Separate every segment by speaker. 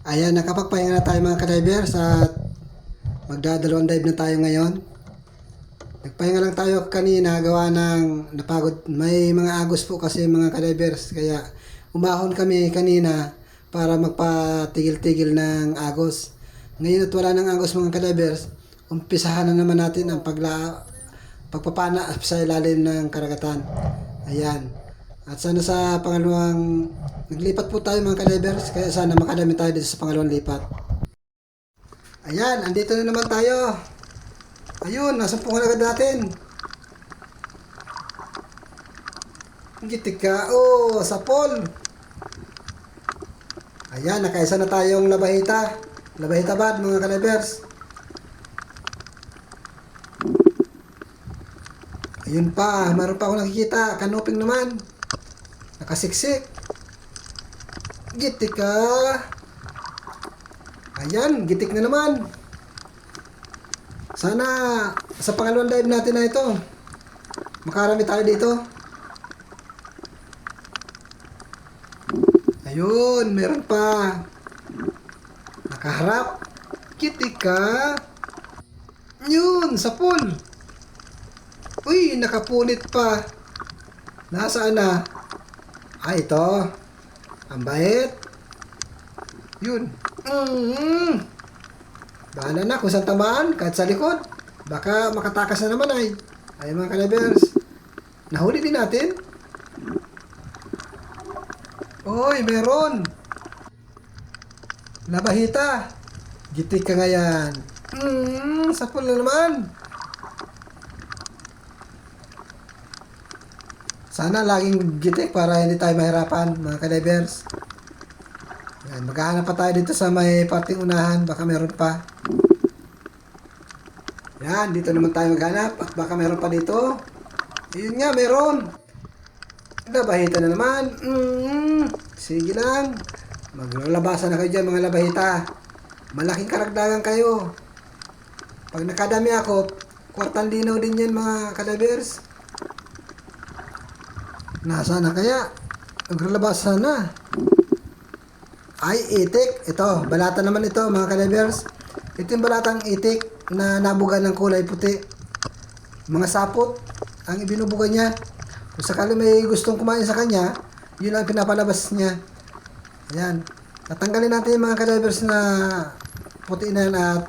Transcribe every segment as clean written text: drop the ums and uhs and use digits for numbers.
Speaker 1: Ayan, nakapagpahinga na tayo mga ka-divers at magdadalawang dive na tayo ngayon. Nagpahinga lang tayo kanina gawa ng napagod. May mga agos po kasi mga ka-divers kaya umahon kami kanina para magpatigil-tigil ng agos. Ngayon at wala ng agos mga ka-divers, umpisahan na naman natin ang pagpapana sa ilalim ng karagatan. Ayan. At sana sa pangalawang naglipat po tayo mga ka-divers kaya sana makadami tayo dito sa pangalawang lipat. Ayan, andito na naman tayo. Ayun, nasa pungan agad natin. Gitik ka. Oh, sapol. Ayan, nakaisa na tayong labahita. Labahita bad mga ka-divers. Ayun pa, meron pa ako nakikita. Kanoping naman. Nakasiksik. Gitik ka. Ayan, gitik na naman. Sana sa pangalawang dive natin na ito, makarami tayo dito. Ayun, meron pa. Nakaharap. Gitik ka. Yun, sapul. Uy, nakapunit pa. Nasaan na? Ah, ito. Ang bait. Yun. Bahala na kung saan tamaan, kahit sa likod. Baka makatakas na naman ay. Ay mga ka-divers. Nahuli din natin. Oy, meron. Labahita. Gitik ka nga yan. Sapul na naman. Sana laging gitik para hindi tayo mahirapan mga ka-divers. Yan, maghahanap pa tayo dito sa may parting unahan. Baka meron pa. Yan, dito naman tayo maghanap. At baka meron pa dito. Ayun nga, meron. Labahita na naman. Sige lang. Maglalabasan na kayo dyan mga labahita. Malaking karagdagan kayo. Pag nakadami ako, kwartang linaw din yan mga ka-divers. Nasaan na kaya? Maglalabasan na. Ay, itik. Ito, balata naman ito mga ka-divers. Ito yung balatang itik na nabugan ng kulay puti. Mga sapot ang ibinubugan niya. Kung sakali may gustong kumain sa kanya, yun ang pinapalabas niya. Ayan. Tatanggalin natin yung mga ka-divers na puti na yan at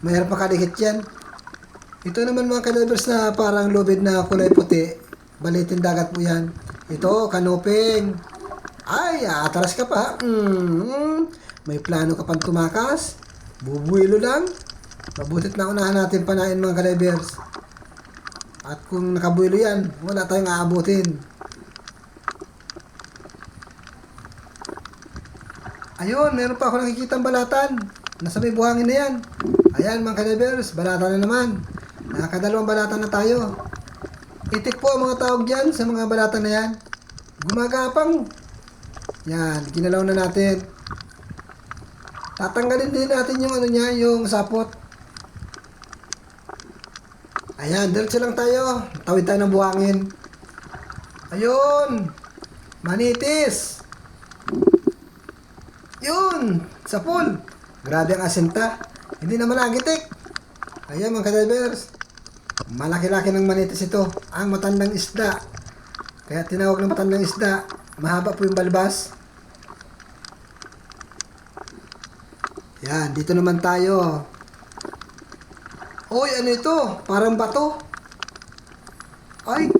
Speaker 1: mayroon pa kadikit yan. Ito naman mga ka-divers na parang lubid na kulay puti. Balitin dagat po yan. Ito, kanoping. Ay, atras ka pa. May plano ka pang tumakas. Bubuilo lang. Mabutit na unahan natin panain mga ka-divers. At kung nakabuilo yan, wala tayong aabutin. Ayun, meron pa ako nakikitang balatan. Nasa may buhangin na yan. Ayan mga ka-divers, balatan na naman. Nakakadalawang balatan na tayo. Itik po ang mga tawag dyan sa mga balatan na yan. Gumagapang. Yan, ginalaw na natin. Tatanggalin din natin yung ano niya, yung sapot. Ayan, diretso lang tayo. Tawid tayo ng buhangin. Ayun. Manitis. Yun, sapul. Grabe ang asinta. Hindi naman nagitik. Ayan mga ka-divers. Malaki-laki ng manitis ito. Ang matandang isda. Kaya tinawag ng matandang isda. Mahaba po yung balbas. Yan, dito naman tayo. Oy, ano ito? Parang bato. Ay,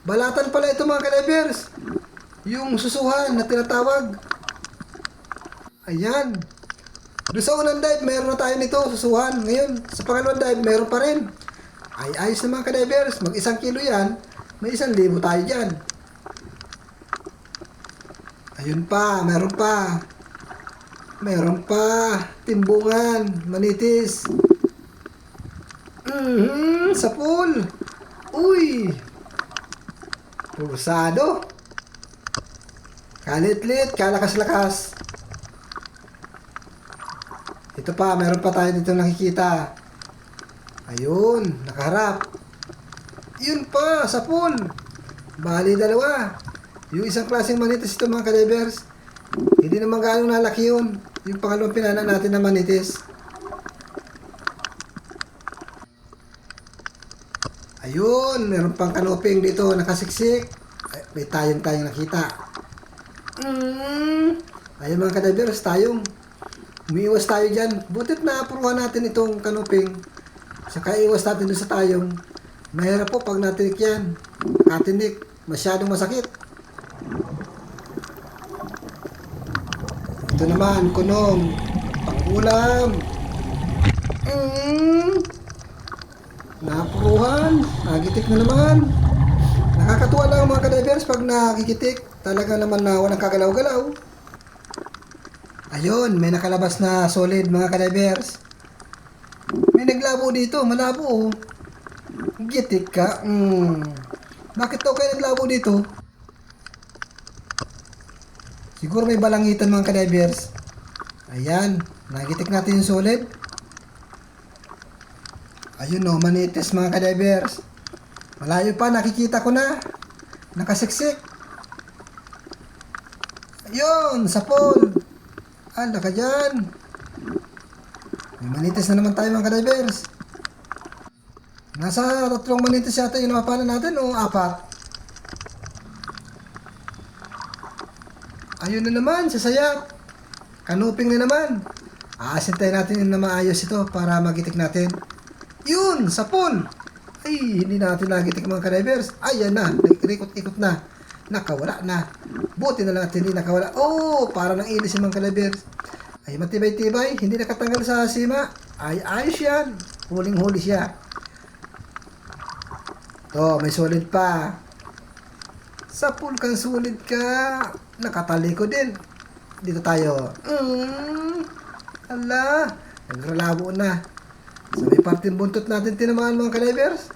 Speaker 1: balatan pala ito mga ka-divers. Yung susuhan na tinatawag. Ayan. Doon sa unang dive, meron na tayo nito, susuhan. Ngayon, sa pangalawang dive, meron pa rin. Ay, ayos na mga ka-divers. Mag 1 kilo yan. May 1,000 tayo dyan. Ayun pa, meron pa. Meron pa. Timbungan. Manitis. Sapul. Uy. Pursado. Kalit-lit. Kalakas-lakas. Ito pa, meron pa tayo dito nakikita. Ayun, nakaharap. Yun pa, sapul. Bali 2. Yung isang klaseng manitis ito mga ka-divers. Hindi naman gaano nalaki yun. Yung pangalawang pinana natin na manitis. Ayun, meron pang kanoping dito nakasiksik. Ay, may tayong nakita. Ayun mga kadivers, tayong. Umiiwas tayo dyan. Butit na apuruhan natin itong kanoping. Saka iwas natin doon sa tayong. Mahirap po pag natinik yan. Nakatinik. Masyadong masakit. Ito naman, kunong. Pang-ulam. Napuruhan. Nagitik na naman. Nakakatuwa lang mga kadivers pag nakikitik. Talaga naman na walang kagalaw-galaw. Ayun, may nakalabas na solid mga kadivers. May naglabo dito, malabo oh. Gitik ka. Bakit daw kayo naglabo dito? Siguro may balangitan mga kadivers. Ayan, nagitik natin yung solid. Ayun oh, manitis mga kadivers. Malayo pa, nakikita ko na. Nakasiksik. Ayun, sapol. Ala ka dyan. May manitis na naman tayo mga kadivers. Nasa 3 manitis yata yung napapala natin o 4. Ayun na naman, sasayap. Kanuping na naman. Aasintayin natin na maayos ito para magitik natin. Yun, sapol. Ay, hindi natin nagitik mga kadivers. Ayan na, ikot-ikot na. Nakawala na. Buti na lang at hindi nakawala. Oh, para nang ilis yung mga kadivers. Ay, matibay-tibay. Hindi nakatanggal sa sima. Ay, ayos yan. Huling-huli siya. To, may solid pa. Sapul kang solid ka. Nakatali ko din. Dito tayo. Ala, nagralabo na. Sa may parting buntot natin tinamaan mga kadivers.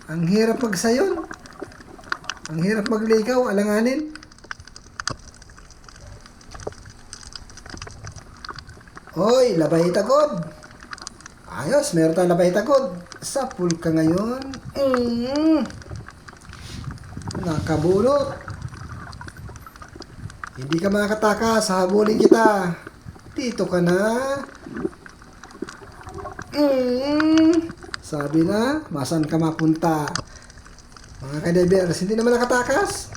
Speaker 1: Ang hirap magsayon. Ang hirap maglikaw, alanganin. Hoy, labay tagod. Ayos, meron tayong labay tagod. Sapul ka ngayon. Nakabulot. Hindi ka makatakas, habulin kita. Dito ka na. Sabi na, masan ka mapunta? Mga kadivers, hindi naman nakatakas.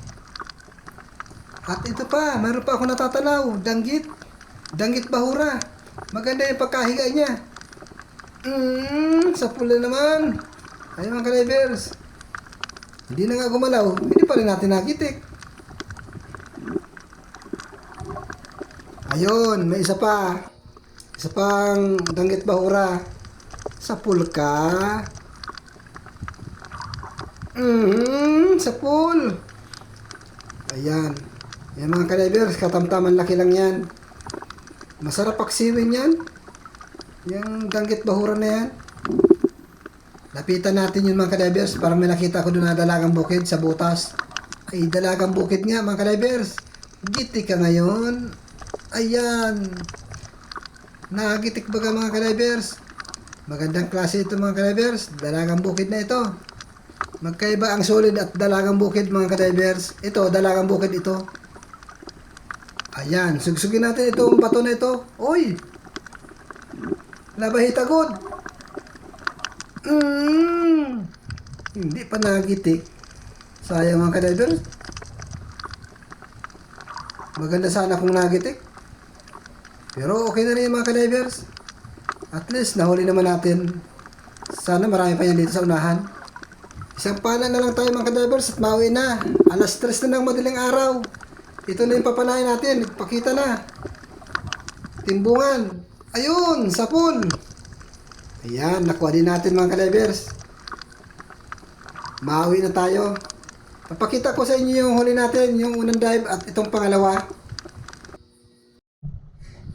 Speaker 1: At ito pa, meron pa ako natatanaw. Danggit. Danggit bahura. Maganda yung pagkahiga niya. Sa pula naman. Ayun mga kadivers. Hindi na nga gumalaw. Hindi pa rin natin nagitik. Ayun, may isa pa. Isa pang danggit bahura. Sa pulka. Sa pool. Ayan. Yan mga kadivers, katamtaman laki lang yan. Masarap paksiwin yan. Yung danggit bahura na yan. Lapitan natin yung mga kadivers para may nakita ko doon na dalagang bukid sa butas. Ay, dalagang bukid nga mga kadivers. Gitik ka ngayon. Ayan. Nagitik ba ka mga kadivers? Magandang klase ito mga kadivers. Dalagang bukid na ito. Magkaiba ang solid at dalagang bukid mga kadivers. Ito, dalagang bukid ito. Ayan, sugsugin natin itong bato na ito. Uy! Labahitagod. Hindi pa nagitik. Sayang mga kadivers. Maganda sana kung nagitik. Pero okay na rin mga kadivers. At least nahuli naman natin. Sana marami pa yan dito sa unahan. Isang pana na lang tayo mga kadivers at mauwi na. Alas 3 na ng madaling araw. Ito na yung papanayan natin. Pakita na. Timbungan. Ayun, sapul. Ayan, nakuha din natin mga kadivers. Mauwi na tayo. Papakita ko sa inyo yung huli natin, yung unang dive at itong pangalawa.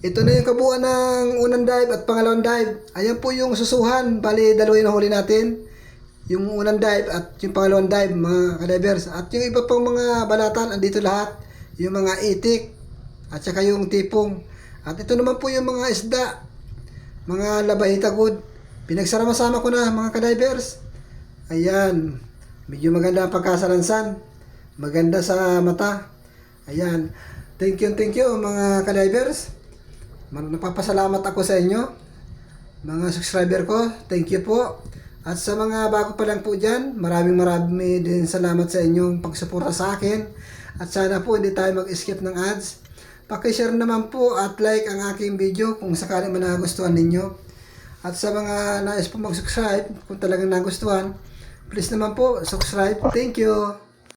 Speaker 1: Ito na yung kabuuan ng unang dive at pangalawang dive. Ayan po yung susuhan. Bali, dalawa yung huli natin. Yung unang dive at yung pangalawang dive mga kadivers. At yung iba pang mga balatan, andito lahat. Yung mga itik at saka yung tipong. At ito naman po yung mga isda. Mga labahitagod. Pinagsama-sama ko na mga kadivers. Ayan. Medyo maganda ang pagkasalansan. Maganda sa mata. Ayan. Thank you mga ka-divers. Napapasalamat ako sa inyo. Mga subscriber ko, thank you po. At sa mga bago pa lang po dyan, maraming din salamat sa inyong pagsuporta sa akin. At sana po hindi tayo mag-skip ng ads. Pakishare naman po at like ang aking video kung sakali man nagustuhan ninyo. At sa mga nais po mag-subscribe, kung talagang nagustuhan, please naman po subscribe. Thank you.